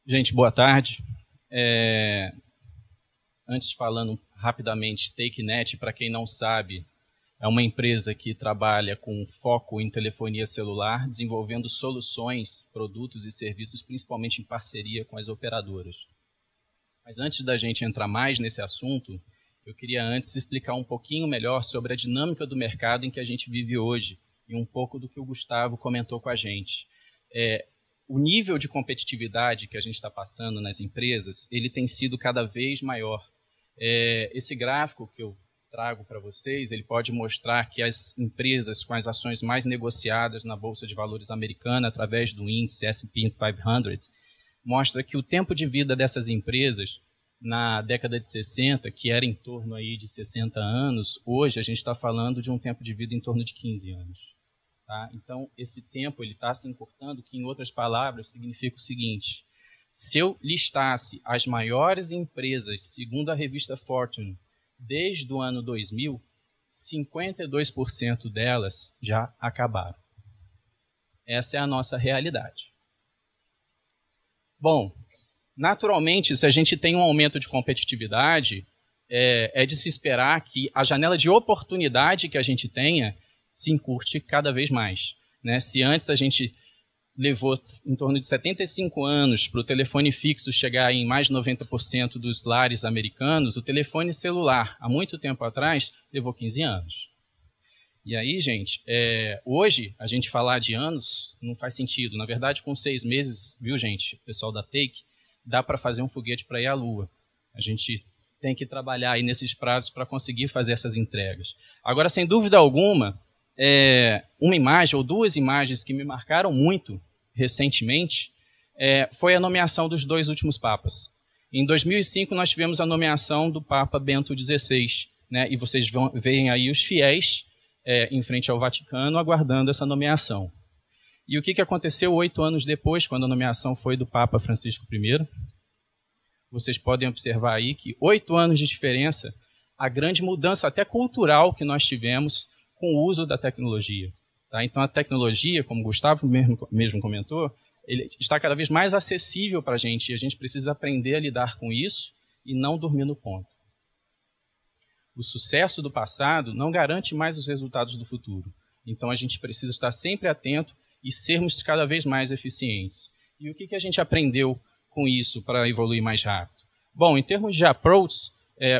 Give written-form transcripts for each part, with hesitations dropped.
Gente, boa tarde. Antes, falando rapidamente, TakeNet, para quem não sabe, é uma empresa que trabalha com foco em telefonia celular, desenvolvendo soluções, produtos e serviços, principalmente em parceria com as operadoras. Mas antes da gente entrar mais nesse assunto, eu queria antes explicar um pouquinho melhor sobre a dinâmica do mercado em que a gente vive hoje e um pouco do que o Gustavo comentou com a gente. O nível de competitividade que a gente está passando nas empresas, ele tem sido cada vez maior. Esse gráfico que eu trago para vocês, ele pode mostrar que as empresas com as ações mais negociadas na Bolsa de Valores americana, através do índice S&P 500, mostra que o tempo de vida dessas empresas, na década de 60, que era em torno aí de 60 anos, hoje a gente está falando de um tempo de vida em torno de 15 anos. Tá? Então, esse tempo está se encurtando, que, em outras palavras, significa o seguinte: se eu listasse as maiores empresas, segundo a revista Fortune, desde o ano 2000, 52% delas já acabaram. Essa é a nossa realidade. Bom, naturalmente, se a gente tem um aumento de competitividade, é de se esperar que a janela de oportunidade que a gente tenha se encurte cada vez mais. Né? Se antes a gente levou em torno de 75 anos para o telefone fixo chegar em mais de 90% dos lares americanos, o telefone celular, há muito tempo atrás, levou 15 anos. E aí, gente, hoje, a gente falar de anos não faz sentido. Na verdade, com 6 meses, viu, gente, pessoal da Take, dá para fazer um foguete para ir à Lua. A gente tem que trabalhar aí nesses prazos para conseguir fazer essas entregas. Agora, sem dúvida alguma, uma imagem ou duas imagens que me marcaram muito recentemente foi a nomeação dos 2 últimos papas. Em 2005, nós tivemos a nomeação do Papa Bento XVI, né, e vocês veem aí os fiéis em frente ao Vaticano aguardando essa nomeação. E o que aconteceu 8 anos depois, quando a nomeação foi do Papa Francisco I? Vocês podem observar aí que 8 anos de diferença, a grande mudança até cultural que nós tivemos com o uso da tecnologia. Tá? Então, a tecnologia, como o Gustavo mesmo comentou, ele está cada vez mais acessível para a gente, e a gente precisa aprender a lidar com isso e não dormir no ponto. O sucesso do passado não garante mais os resultados do futuro. Então, a gente precisa estar sempre atento e sermos cada vez mais eficientes. E o que a gente aprendeu com isso para evoluir mais rápido? Bom, em termos de approach,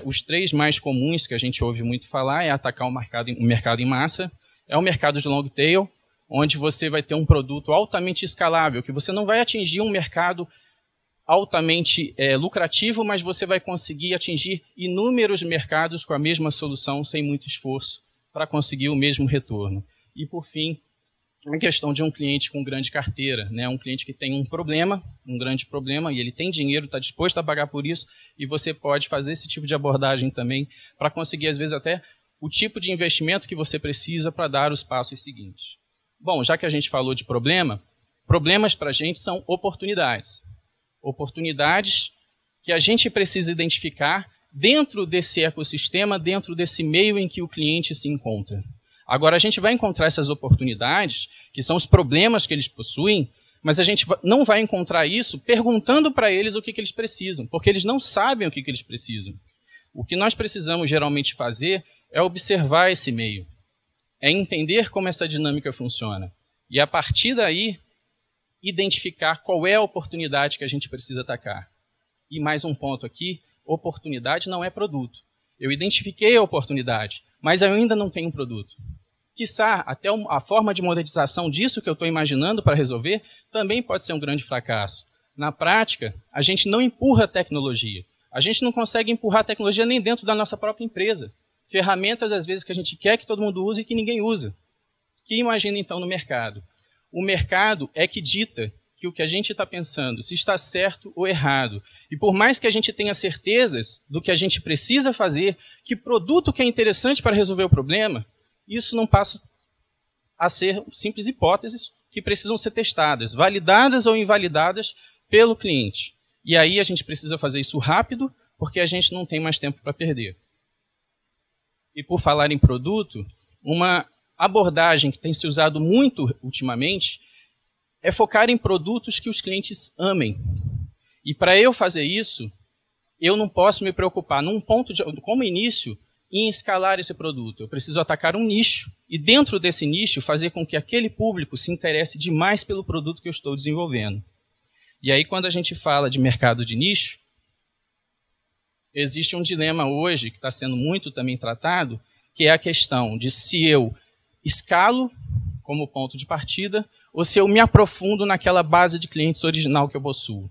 os 3 mais comuns que a gente ouve muito falar é atacar o mercado em massa, é o mercado de long tail, onde você vai ter um produto altamente escalável, que você não vai atingir um mercado altamente lucrativo, mas você vai conseguir atingir inúmeros mercados com a mesma solução, sem muito esforço, para conseguir o mesmo retorno. E, por fim, a questão de um cliente com grande carteira, né? Um cliente que tem um problema, um grande problema, e ele tem dinheiro, está disposto a pagar por isso, e você pode fazer esse tipo de abordagem também para conseguir, às vezes, até o tipo de investimento que você precisa para dar os passos seguintes. Bom, já que a gente falou de problemas para a gente são oportunidades. Oportunidades que a gente precisa identificar dentro desse ecossistema, dentro desse meio em que o cliente se encontra. Agora, a gente vai encontrar essas oportunidades, que são os problemas que eles possuem, mas a gente não vai encontrar isso perguntando para eles o que eles precisam, porque eles não sabem o que eles precisam. O que nós precisamos geralmente fazer é observar esse meio, é entender como essa dinâmica funciona, e a partir daí, identificar qual é a oportunidade que a gente precisa atacar. E mais um ponto aqui, oportunidade não é produto. Eu identifiquei a oportunidade, mas eu ainda não tenho um produto. Quiçá, até a forma de monetização disso que eu estou imaginando para resolver também pode ser um grande fracasso. Na prática, a gente não empurra a tecnologia. A gente não consegue empurrar a tecnologia nem dentro da nossa própria empresa. Ferramentas, às vezes, que a gente quer que todo mundo use e que ninguém usa. Que imagina, então, no mercado? O mercado é que dita que o que a gente está pensando, se está certo ou errado. E por mais que a gente tenha certezas do que a gente precisa fazer, que produto que é interessante para resolver o problema, isso não passa a ser simples hipóteses que precisam ser testadas, validadas ou invalidadas pelo cliente. E aí a gente precisa fazer isso rápido, porque a gente não tem mais tempo para perder. E por falar em produto, uma abordagem que tem se usado muito ultimamente é focar em produtos que os clientes amem. E para eu fazer isso, eu não posso me preocupar, como início, em escalar esse produto. Eu preciso atacar um nicho e, dentro desse nicho, fazer com que aquele público se interesse demais pelo produto que eu estou desenvolvendo. E aí, quando a gente fala de mercado de nicho, existe um dilema hoje, que está sendo muito também tratado, que é a questão de se eu escalo como ponto de partida ou se eu me aprofundo naquela base de clientes original que eu possuo.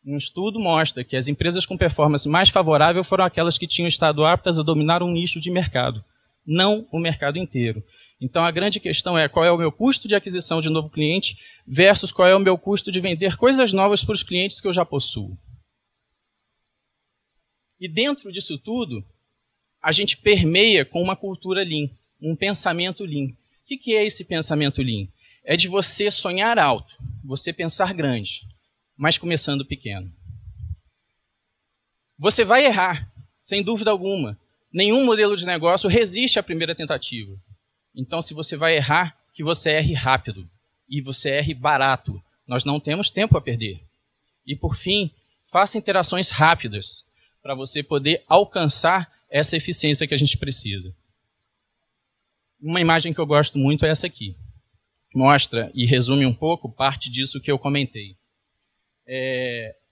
Um estudo mostra que as empresas com performance mais favorável foram aquelas que tinham estado aptas a dominar um nicho de mercado, não o mercado inteiro. Então, a grande questão é qual é o meu custo de aquisição de um novo cliente versus qual é o meu custo de vender coisas novas para os clientes que eu já possuo. E dentro disso tudo, a gente permeia com uma cultura Lean, um pensamento Lean. O que é esse pensamento Lean? É de você sonhar alto, você pensar grande, mas começando pequeno. Você vai errar, sem dúvida alguma. Nenhum modelo de negócio resiste à primeira tentativa. Então, se você vai errar, que você erre rápido e você erre barato. Nós não temos tempo a perder. E, por fim, faça interações rápidas para você poder alcançar essa eficiência que a gente precisa. Uma imagem que eu gosto muito é essa aqui. Mostra e resume um pouco parte disso que eu comentei.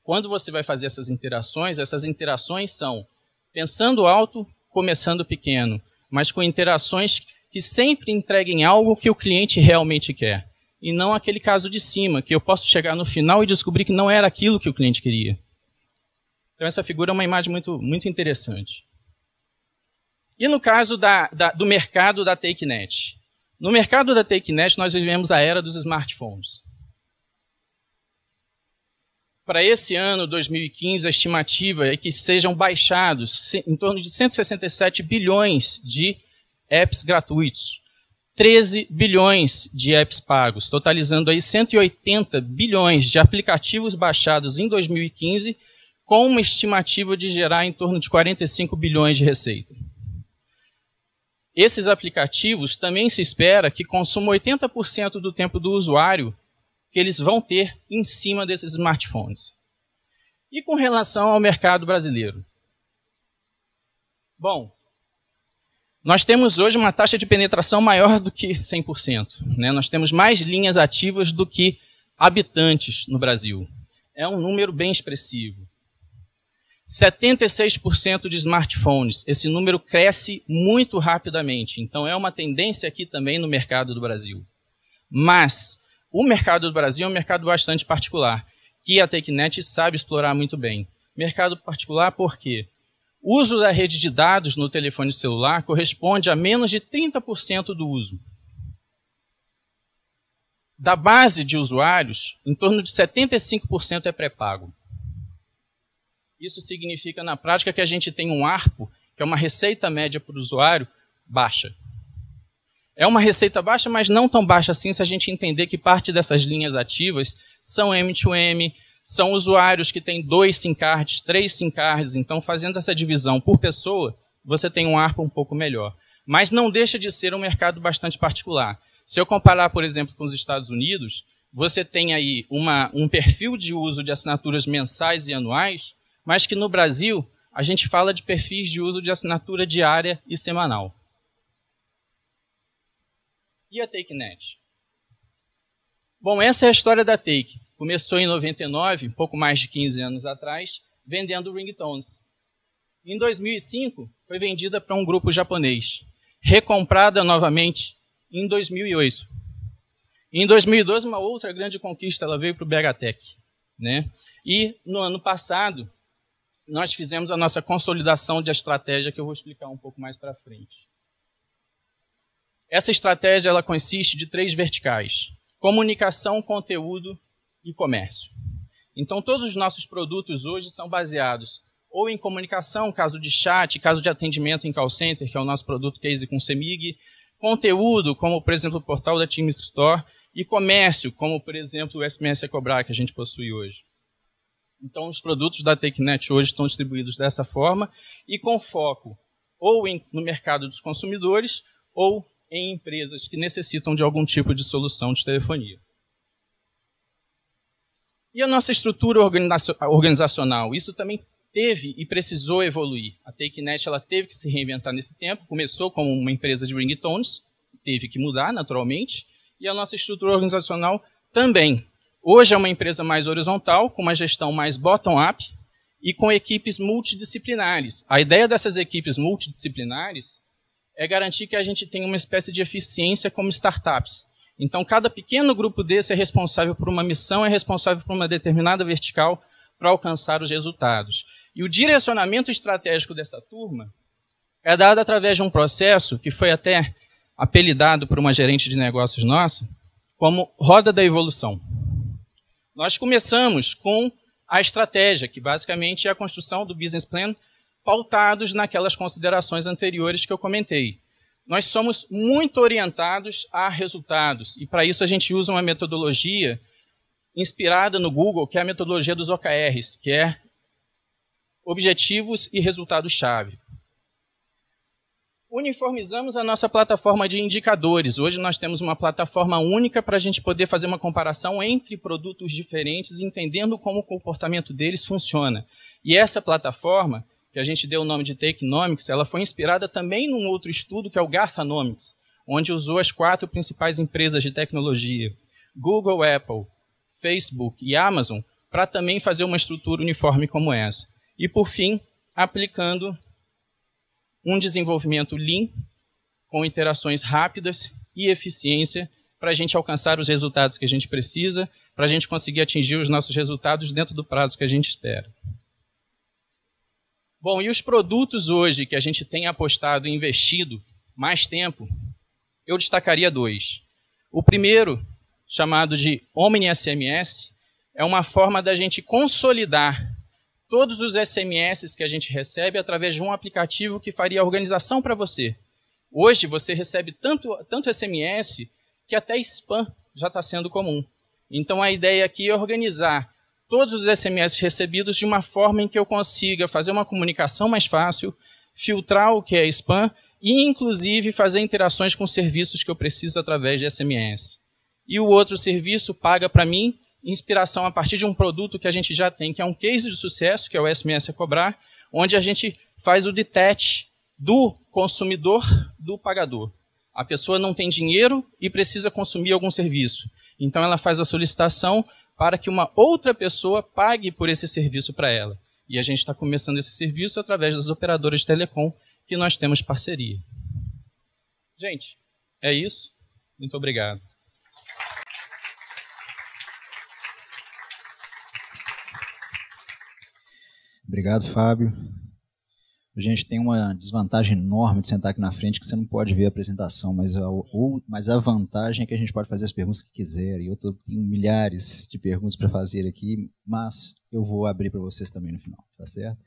Quando você vai fazer essas interações são pensando alto, começando pequeno, mas com interações que sempre entreguem algo que o cliente realmente quer. E não aquele caso de cima, que eu posso chegar no final e descobrir que não era aquilo que o cliente queria. Então essa figura é uma imagem muito, muito interessante. E no caso do mercado da TakeNet? No mercado da TakeNet nós vivemos a era dos smartphones. Para esse ano, 2015, a estimativa é que sejam baixados em torno de 167 bilhões de apps gratuitos, 13 bilhões de apps pagos, totalizando aí 180 bilhões de aplicativos baixados em 2015, com uma estimativa de gerar em torno de 45 bilhões de receita. Esses aplicativos também se espera que consumam 80% do tempo do usuário que eles vão ter em cima desses smartphones. E com relação ao mercado brasileiro? Bom, nós temos hoje uma taxa de penetração maior do que 100%. Né? Nós temos mais linhas ativas do que habitantes no Brasil. É um número bem expressivo. 76% de smartphones. Esse número cresce muito rapidamente. Então, é uma tendência aqui também no mercado do Brasil. Mas o mercado do Brasil é um mercado bastante particular, que a TakeNet sabe explorar muito bem. Mercado particular por quê? O uso da rede de dados no telefone celular corresponde a menos de 30% do uso. Da base de usuários, em torno de 75% é pré-pago. Isso significa, na prática, que a gente tem um ARPU, que é uma receita média por usuário, baixa. É uma receita baixa, mas não tão baixa assim se a gente entender que parte dessas linhas ativas são M2M, são usuários que têm 2 SIM cards, 3 SIM cards. Então, fazendo essa divisão por pessoa, você tem um ARPU um pouco melhor. Mas não deixa de ser um mercado bastante particular. Se eu comparar, por exemplo, com os Estados Unidos, você tem aí um perfil de uso de assinaturas mensais e anuais, mas que no Brasil a gente fala de perfis de uso de assinatura diária e semanal. E a TakeNet? Bom, essa é a história da Take. Começou em 99, um pouco mais de 15 anos atrás, vendendo ringtones. Em 2005, foi vendida para um grupo japonês, recomprada novamente em 2008. Em 2012, uma outra grande conquista, ela veio para o BHTech. Né? E no ano passado, nós fizemos a nossa consolidação de estratégia, que eu vou explicar um pouco mais para frente. Essa estratégia ela consiste de 3 verticais: comunicação, conteúdo e comércio. Então, todos os nossos produtos hoje são baseados ou em comunicação, caso de chat, caso de atendimento em call center, que é o nosso produto Case com CEMIG, conteúdo, como, por exemplo, o portal da Team Store, e comércio, como, por exemplo, o SMS Ecobra, que a gente possui hoje. Então, os produtos da TakeNet hoje estão distribuídos dessa forma e com foco ou no mercado dos consumidores ou em empresas que necessitam de algum tipo de solução de telefonia. E a nossa estrutura organizacional? Isso também teve e precisou evoluir. A TakeNet ela teve que se reinventar nesse tempo, começou como uma empresa de ringtones, teve que mudar naturalmente, e a nossa estrutura organizacional também. Hoje é uma empresa mais horizontal, com uma gestão mais bottom-up e com equipes multidisciplinares. A ideia dessas equipes multidisciplinares é garantir que a gente tenha uma espécie de eficiência como startups. Então, cada pequeno grupo desse é responsável por uma missão, é responsável por uma determinada vertical para alcançar os resultados. E o direcionamento estratégico dessa turma é dado através de um processo que foi até apelidado por uma gerente de negócios nossa como roda da evolução. Nós começamos com a estratégia, que basicamente é a construção do business plan, pautados naquelas considerações anteriores que eu comentei. Nós somos muito orientados a resultados, e para isso a gente usa uma metodologia inspirada no Google, que é a metodologia dos OKRs, que é Objetivos e Resultados-Chave. Uniformizamos a nossa plataforma de indicadores. Hoje nós temos uma plataforma única para a gente poder fazer uma comparação entre produtos diferentes, entendendo como o comportamento deles funciona. E essa plataforma, que a gente deu o nome de Takenomics, ela foi inspirada também num outro estudo, que é o GAFAnomics, onde usou as 4 principais empresas de tecnologia, Google, Apple, Facebook e Amazon, para também fazer uma estrutura uniforme como essa. E, por fim, aplicando um desenvolvimento Lean, com interações rápidas e eficiência, para a gente alcançar os resultados que a gente precisa, para a gente conseguir atingir os nossos resultados dentro do prazo que a gente espera. Bom, e os produtos hoje que a gente tem apostado e investido mais tempo, eu destacaria 2. O primeiro, chamado de OmniSMS, é uma forma da gente consolidar todos os SMS que a gente recebe através de um aplicativo que faria a organização para você. Hoje você recebe tanto SMS que até spam já está sendo comum. Então a ideia aqui é organizar todos os SMS recebidos de uma forma em que eu consiga fazer uma comunicação mais fácil, filtrar o que é spam e inclusive fazer interações com serviços que eu preciso através de SMS. E o outro serviço paga para mim inspiração a partir de um produto que a gente já tem, que é um case de sucesso, que é o SMS a Cobrar, onde a gente faz o detach do consumidor do pagador. A pessoa não tem dinheiro e precisa consumir algum serviço. Então ela faz a solicitação para que uma outra pessoa pague por esse serviço para ela. E a gente está começando esse serviço através das operadoras de telecom que nós temos parceria. Gente, é isso. Muito obrigado. Obrigado, Fábio. A gente tem uma desvantagem enorme de sentar aqui na frente, que você não pode ver a apresentação, mas a vantagem é que a gente pode fazer as perguntas que quiser. E eu tenho milhares de perguntas para fazer aqui, mas eu vou abrir para vocês também no final, tá certo?